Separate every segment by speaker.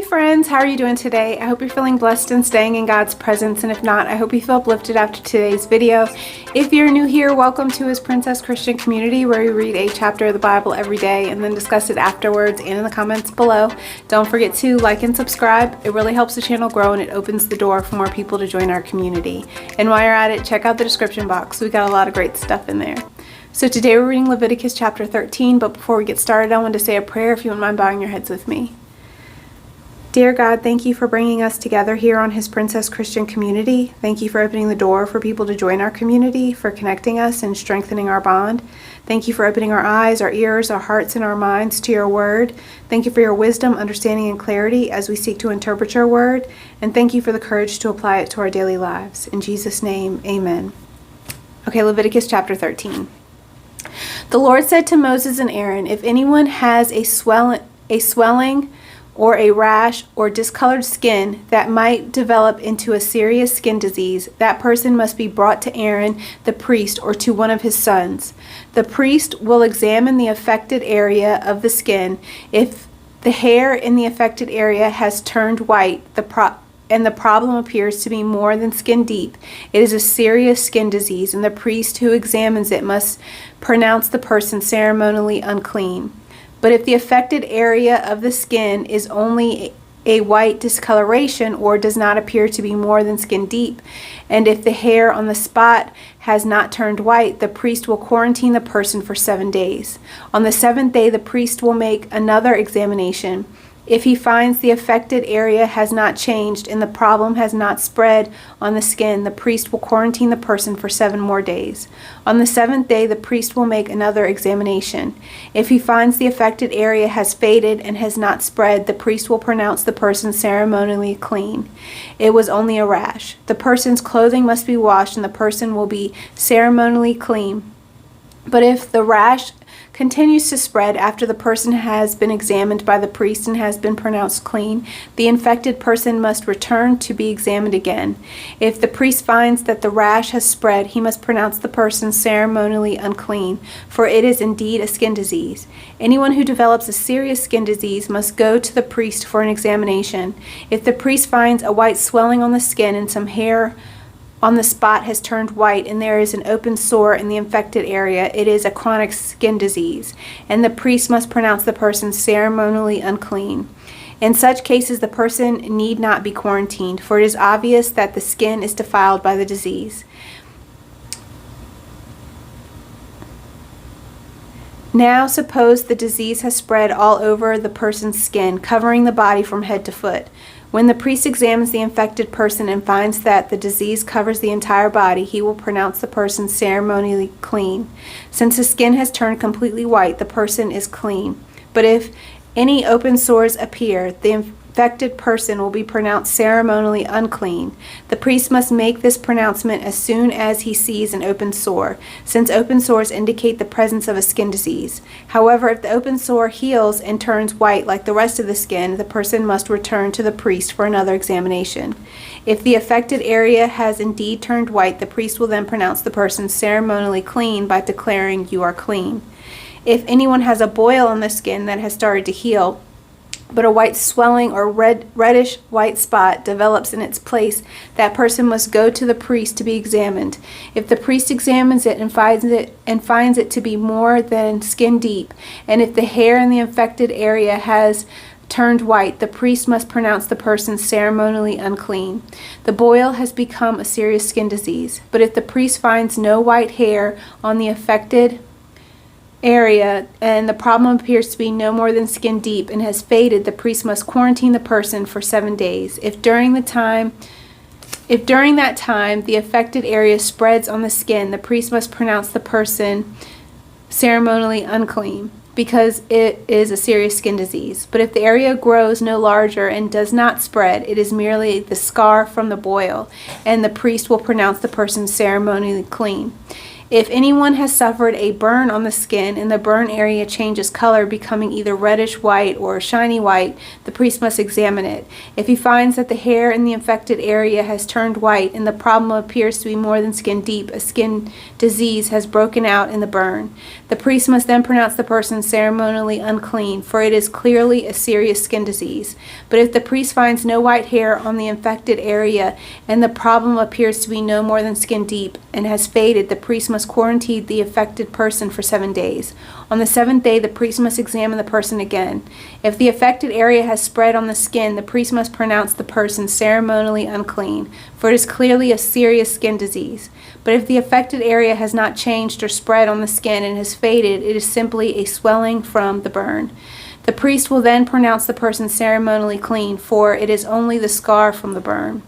Speaker 1: Hey friends, how are you doing today? I hope you're feeling blessed and staying in God's presence, and if not, I hope you feel uplifted after today's video. If you're new here, welcome to His Princess Christian community, where we read a chapter of the Bible every day and then discuss it afterwards and in the comments below. Don't forget to like and subscribe. It really helps the channel grow and it opens the door for more people to join our community. And while you're at it, check out the description box. We got a lot of great stuff in there. So today we're reading Leviticus chapter 13, but before we get started, I want to say a prayer if you wouldn't mind bowing your heads with me. Dear God, thank you for bringing us together here on His Princess Christian community. Thank you for opening the door for people to join our community, for connecting us and strengthening our bond. Thank you for opening our eyes, our ears, our hearts, and our minds to your word. Thank you for your wisdom, understanding, and clarity as we seek to interpret your word. And thank you for the courage to apply it to our daily lives. In Jesus' name, amen. Okay, Leviticus chapter 13. The Lord said to Moses and Aaron, if anyone has a swelling or a rash or discolored skin that might develop into a serious skin disease, that person must be brought to Aaron the priest or to one of his sons. The priest will examine the affected area of the skin. If the hair in the affected area has turned white, and the problem appears to be more than skin deep, it is a serious skin disease, and the priest who examines it must pronounce the person ceremonially unclean. But if the affected area of the skin is only a white discoloration or does not appear to be more than skin deep, and if the hair on the spot has not turned white, the priest will quarantine the person for 7 days. On the 7th day, the priest will make another examination. If he finds the affected area has not changed and the problem has not spread on the skin, the priest will quarantine the person for 7 more days. On the 7th day, the priest will make another examination. If he finds the affected area has faded and has not spread, the priest will pronounce the person ceremonially clean. It was only a rash. The person's clothing must be washed and the person will be ceremonially clean. But if the rash continues to spread after the person has been examined by the priest and has been pronounced clean, the infected person must return to be examined again. If the priest finds that the rash has spread, he must pronounce the person ceremonially unclean, for it is indeed a skin disease. Anyone who develops a serious skin disease must go to the priest for an examination. If the priest finds a white swelling on the skin and some hair on the spot has turned white and there is an open sore in the infected area, it is a chronic skin disease, and the priest must pronounce the person ceremonially unclean. In such cases, the person need not be quarantined, for it is obvious that the skin is defiled by the disease. Now suppose the disease has spread all over the person's skin, covering the body from head to foot. When the priest examines the infected person and finds that the disease covers the entire body, he will pronounce the person ceremonially clean. Since the skin has turned completely white, the person is clean. But if any open sores appear, the infected person will be pronounced ceremonially unclean. The priest must make this pronouncement as soon as he sees an open sore, since open sores indicate the presence of a skin disease. However, if the open sore heals and turns white like the rest of the skin, the person must return to the priest for another examination. If the affected area has indeed turned white, the priest will then pronounce the person ceremonially clean by declaring, "You are clean." If anyone has a boil on the skin that has started to heal, but a white swelling or reddish white spot develops in its place, that person must go to the priest to be examined. If the priest examines it and finds it to be more than skin deep, and if the hair in the infected area has turned white, the priest must pronounce the person ceremonially unclean. The boil has become a serious skin disease. But if the priest finds no white hair on the affected area and the problem appears to be no more than skin deep and has faded, the priest must quarantine the person for 7 days. If during that time the affected area spreads on the skin, the priest must pronounce the person ceremonially unclean, because it is a serious skin disease. But if the area grows no larger and does not spread, it is merely the scar from the boil, and the priest will pronounce the person ceremonially clean. If anyone has suffered a burn on the skin and the burn area changes color, becoming either reddish white or shiny white, the priest must examine it. If he finds that the hair in the infected area has turned white and the problem appears to be more than skin deep, a skin disease has broken out in the burn. The priest must then pronounce the person ceremonially unclean, for it is clearly a serious skin disease. But if the priest finds no white hair on the infected area and the problem appears to be no more than skin deep and has faded, the priest must quarantine the affected person for 7 days. On the 7th day, the priest must examine the person again. If the affected area has spread on the skin, the priest must pronounce the person ceremonially unclean, for it is clearly a serious skin disease. But if the affected area has not changed or spread on the skin and has faded, it is simply a swelling from the burn. The priest will then pronounce the person ceremonially clean, for it is only the scar from the burn.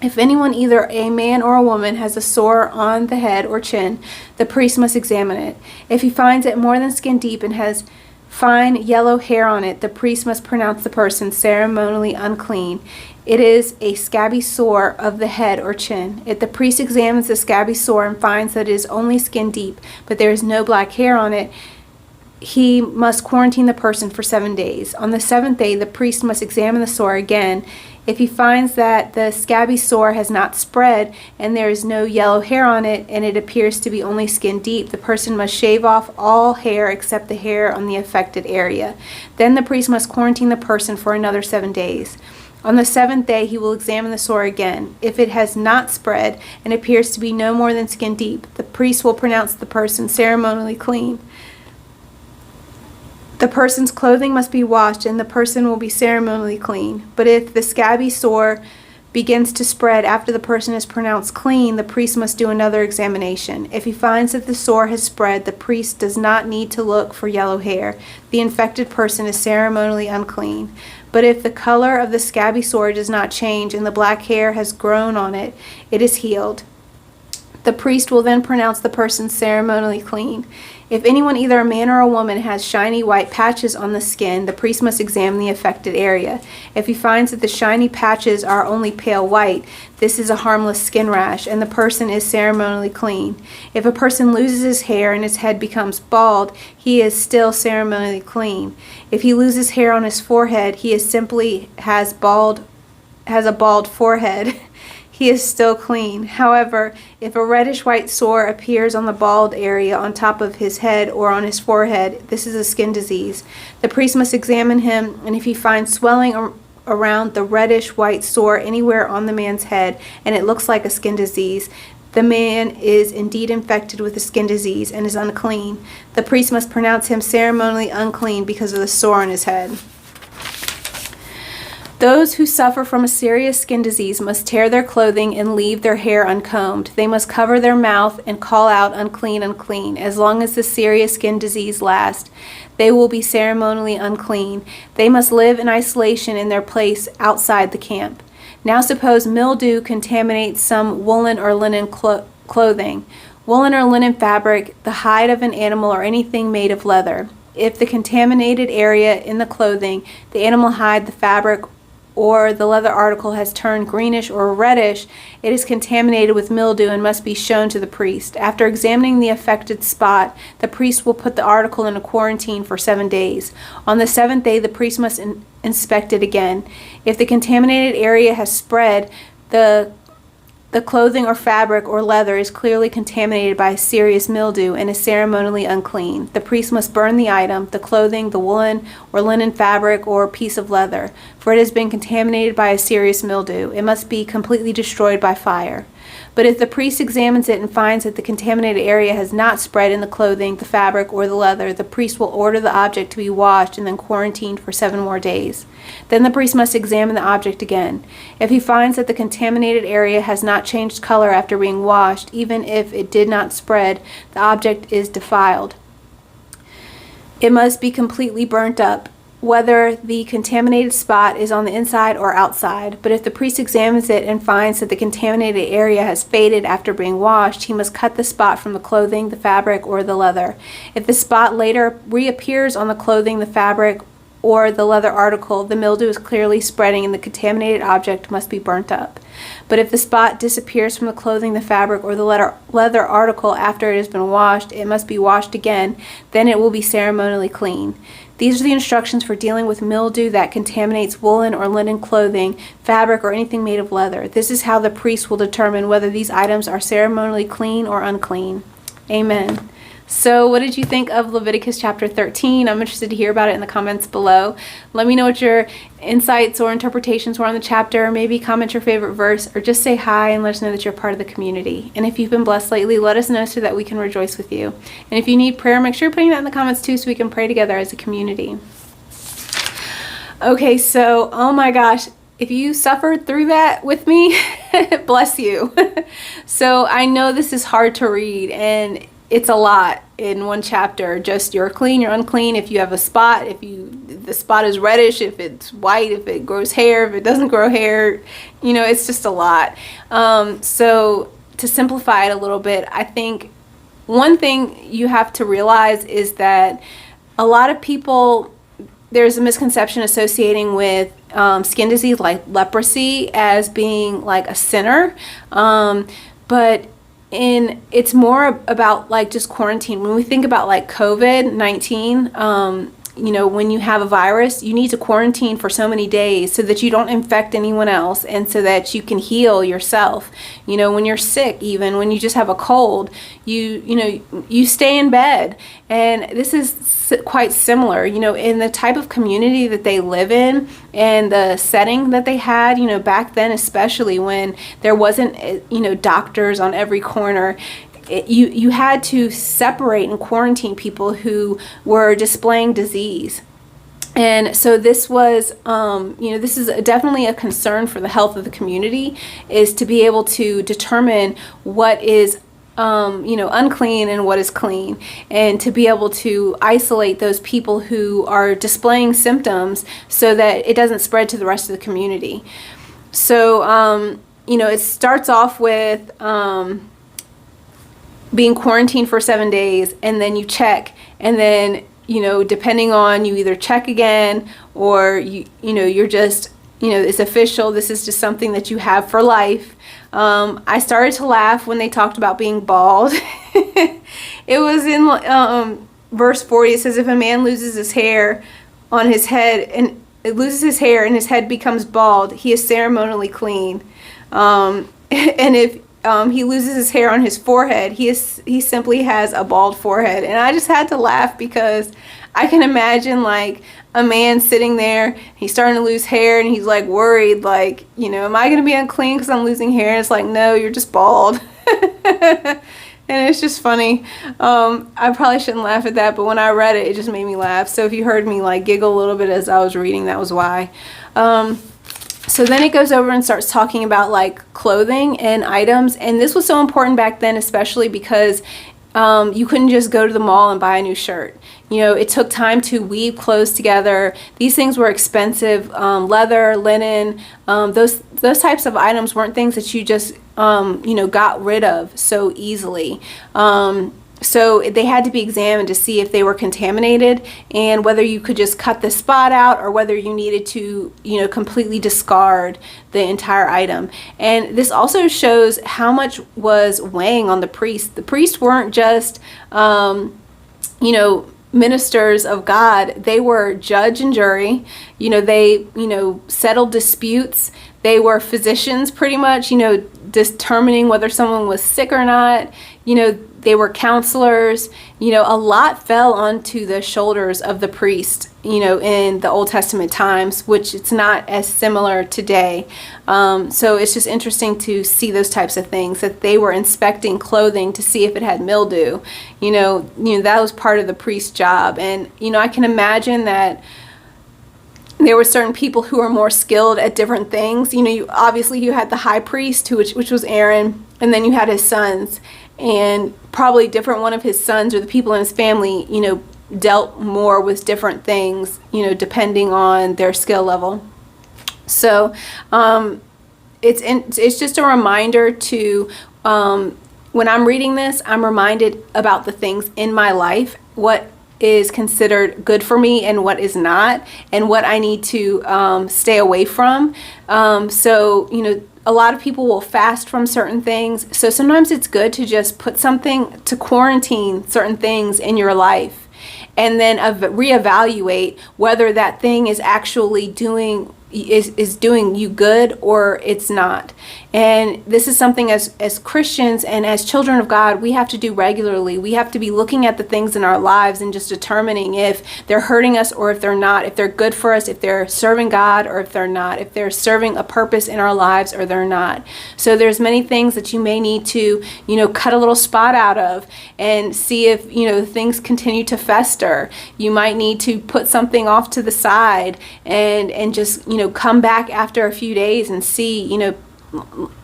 Speaker 1: If anyone, either a man or a woman, has a sore on the head or chin, the priest must examine it. If he finds it more than skin deep and has fine yellow hair on it, the priest must pronounce the person ceremonially unclean. It is a scabby sore of the head or chin. If the priest examines the scabby sore and finds that it is only skin deep, but there is no black hair on it, he must quarantine the person for 7 days. On the 7th day, the priest must examine the sore again. If he finds that the scabby sore has not spread and there is no yellow hair on it and it appears to be only skin deep, the person must shave off all hair except the hair on the affected area. Then the priest must quarantine the person for another 7 days. On the 7th day, he will examine the sore again. If it has not spread and appears to be no more than skin deep, the priest will pronounce the person ceremonially clean. The person's clothing must be washed and the person will be ceremonially clean. But if the scabby sore begins to spread after the person is pronounced clean, the priest must do another examination. If he finds that the sore has spread, the priest does not need to look for yellow hair. The infected person is ceremonially unclean. But if the color of the scabby sore does not change and the black hair has grown on it, it is healed. The priest will then pronounce the person ceremonially clean. If anyone, either a man or a woman, has shiny white patches on the skin, the priest must examine the affected area. If he finds that the shiny patches are only pale white, this is a harmless skin rash, and the person is ceremonially clean. If a person loses his hair and his head becomes bald, he is still ceremonially clean. If he loses hair on his forehead, he is simply has a bald forehead. He is still clean. However, if a reddish white sore appears on the bald area on top of his head or on his forehead, this is a skin disease. The priest must examine him, and if he finds swelling around the reddish white sore anywhere on the man's head and it looks like a skin disease, the man is indeed infected with a skin disease and is unclean. The priest must pronounce him ceremonially unclean because of the sore on his head. Those who suffer from a serious skin disease must tear their clothing and leave their hair uncombed. They must cover their mouth and call out, "Unclean, unclean." As long as the serious skin disease lasts, they will be ceremonially unclean. They must live in isolation in their place outside the camp. Now suppose mildew contaminates some woolen or linen clothing. Woolen or linen fabric, the hide of an animal, or anything made of leather. If the contaminated area in the clothing, the animal hide, the fabric, or the leather article has turned greenish or reddish, it is contaminated with mildew and must be shown to the priest. After examining the affected spot, the priest will put the article in a quarantine for 7 days. On the 7th day, the priest must inspect it again. If the contaminated area has spread, the clothing or fabric or leather is clearly contaminated by a serious mildew and is ceremonially unclean. The priest must burn the item, the clothing, the woolen or linen fabric or piece of leather, for it has been contaminated by a serious mildew. It must be completely destroyed by fire. But if the priest examines it and finds that the contaminated area has not spread in the clothing, the fabric, or the leather, the priest will order the object to be washed and then quarantined for 7 more days. Then the priest must examine the object again. If he finds that the contaminated area has not changed color after being washed, even if it did not spread, the object is defiled. It must be completely burnt up, whether the contaminated spot is on the inside or outside. But if the priest examines it and finds that the contaminated area has faded after being washed, he must cut the spot from the clothing, the fabric, or the leather. If the spot later reappears on the clothing, the fabric, or the leather article, the mildew is clearly spreading and the contaminated object must be burnt up. But if the spot disappears from the clothing, the fabric, or the leather article after it has been washed, it must be washed again. Then it will be ceremonially clean. These are the instructions for dealing with mildew that contaminates woolen or linen clothing, fabric, or anything made of leather. This is how the priest will determine whether these items are ceremonially clean or unclean. Amen. So what did you think of Leviticus chapter 13? I'm interested to hear about it in the comments below. Let me know what your insights or interpretations were on the chapter. Maybe comment your favorite verse, or just say hi and let us know that you're part of the community. And if you've been blessed lately, let us know so that we can rejoice with you. And if you need prayer, make sure you're putting that in the comments too so we can pray together as a community. Okay, so, oh my gosh, if you suffered through that with me, bless you. So I know this is hard to read, and it's a lot in one chapter. Just you're clean, you're unclean. If you have a spot, the spot is reddish, if it's white, if it grows hair, if it doesn't grow hair, it's just a lot. So to simplify it a little bit, I think one thing you have to realize is that a lot of people, there's a misconception associating with skin disease like leprosy as being like a sinner, but it's more about like just quarantine. When we think about like COVID-19, when you have a virus, you need to quarantine for so many days so that you don't infect anyone else and so that you can heal yourself. When you're sick, even when you just have a cold, you stay in bed. And this is quite similar, in the type of community that they live in and the setting that they had, back then, especially when there wasn't, doctors on every corner. You had to separate and quarantine people who were displaying disease. And so this was, this is definitely a concern for the health of the community, is to be able to determine what is unclean and what is clean, and to be able to isolate those people who are displaying symptoms so that it doesn't spread to the rest of the community. So, it starts off with being quarantined for 7 days, and then you check, and then, depending on, you either check again or you're just, it's official. This is just something that you have for life. I started to laugh when they talked about being bald. It was in verse 40. It says, if a man loses his hair on his head and his head becomes bald, he is ceremonially clean. And if he loses his hair on his forehead, he simply has a bald forehead. And I just had to laugh because I can imagine like a man sitting there, he's starting to lose hair, and he's like worried, like, am I going to be unclean because I'm losing hair? And it's like, no, you're just bald. And it's just funny. I probably shouldn't laugh at that, but when I read it, it just made me laugh. So if you heard me like giggle a little bit as I was reading, that was why. So then it goes over and starts talking about like clothing and items. And this was so important back then, especially because you couldn't just go to the mall and buy a new shirt. It took time to weave clothes together. These things were expensive. Leather, linen, those types of items weren't things that you just, got rid of so easily. So they had to be examined to see if they were contaminated, and whether you could just cut the spot out or whether you needed to, completely discard the entire item. And this also shows how much was weighing on the priest. The priests weren't just, ministers of God. They were judge and jury. They, settled disputes. They were physicians pretty much, determining whether someone was sick or not. They were counselors. A lot fell onto the shoulders of the priest, in the Old Testament times, which it's not as similar today. So it's just interesting to see those types of things, that they were inspecting clothing to see if it had mildew. That was part of the priest's job. And, I can imagine that there were certain people who were more skilled at different things. Obviously you had the high priest, which was Aaron, and then you had his sons. And probably one of his sons or the people in his family, dealt more with different things, depending on their skill level. So it's just a reminder to, when I'm reading this, I'm reminded about the things in my life, what is considered good for me and what is not, and what I need to stay away from. So, a lot of people will fast from certain things. So sometimes it's good to just put something to quarantine certain things in your life, and then reevaluate whether that thing is actually doing you good or it's not. And this is something as Christians and as children of God, we have to do regularly. We have to be looking at the things in our lives and just determining if they're hurting us or if they're not, if they're good for us, if they're serving God or if they're not, if they're serving a purpose in our lives or they're not. So there's many things that you may need to, cut a little spot out of and see if, things continue to fester. You might need to put something off to the side and just, come back after a few days and see,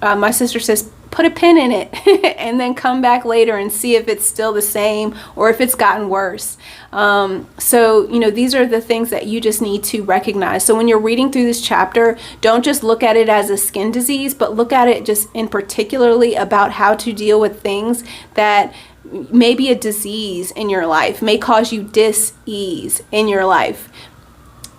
Speaker 1: my sister says, put a pin in it and then come back later and see if it's still the same or if it's gotten worse. So these are the things that you just need to recognize. So when you're reading through this chapter, don't just look at it as a skin disease, but look at it just in particularly about how to deal with things that may be a disease in your life, may cause you dis-ease in your life.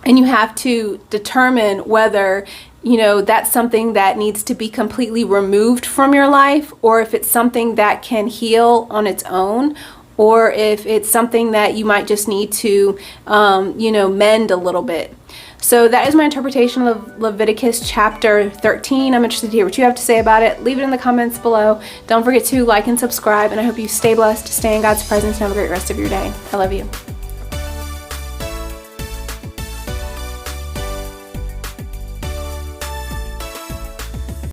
Speaker 1: And you have to determine whether that's something that needs to be completely removed from your life, or if it's something that can heal on its own, or if it's something that you might just need to, mend a little bit. So that is my interpretation of Leviticus chapter 13. I'm interested to hear what you have to say about it. Leave it in the comments below. Don't forget to like and subscribe, and I hope you stay blessed, stay in God's presence, and have a great rest of your day. I love you.